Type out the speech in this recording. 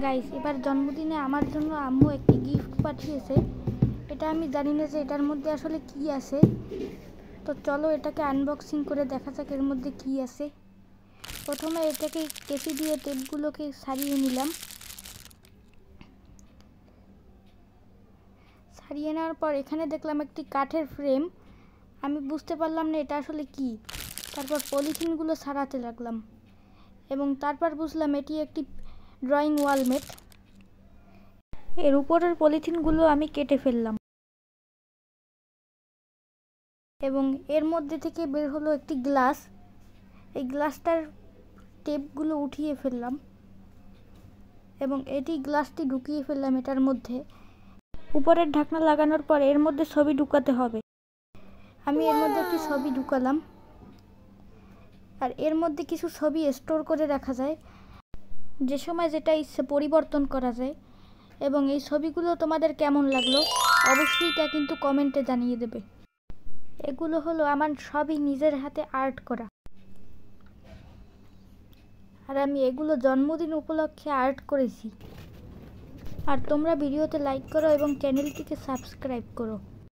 Guys, এবার জন্মদিনে আমার জন্য আম্মু একটি গিফট পাঠিয়েছে। এটা আমি জানি না যে এটার মধ্যে আসলে কি আছে। তো চলো এটাকে আনবক্সিং করে দেখা যাক এর মধ্যে কি আছে। প্রথমে এটাকে কেচি দিয়ে টেপগুলোকে সারিয়ে নিলাম। সারিয়ে নেওয়ার পর এখানে দেখলাম একটি কাঠের ফ্রেম। আমি বুঝতে পারলাম না এটা আসলে কি। তারপর পলিথিনগুলো ছাড়াতে লাগলাম এবং তারপর বুঝলাম এটি একটি ড্রয়িং ওয়ালমেট। এর উপরের পলিথিনগুলো আমি কেটে ফেললাম এবং এর মধ্যে থেকে বের হলো একটি গ্লাস। এই গ্লাসটার টেপগুলো উঠিয়ে ফেললাম এবং এটি গ্লাসটি ঢুকিয়ে ফেললাম এটার মধ্যে। উপরের ঢাকনা লাগানোর পর এর মধ্যে ছবি ঢুকাতে হবে। আমি এর মধ্যে একটি ছবি ঢুকালাম। আর এর মধ্যে কিছু ছবি স্টোর করে রাখা যায়, যে সময় যেটা ইচ্ছে পরিবর্তন করা যায়। এবং এই ছবিগুলো তোমাদের কেমন লাগলো অবশ্যই তা কিন্তু কমেন্টে জানিয়ে দেবে। এগুলো হলো আমার সবই নিজের হাতে আর্ট করা, আর আমি এগুলো জন্মদিন উপলক্ষে আর্ট করেছি। আর তোমরা ভিডিওতে লাইক করো এবং চ্যানেলটিকে সাবস্ক্রাইব করো।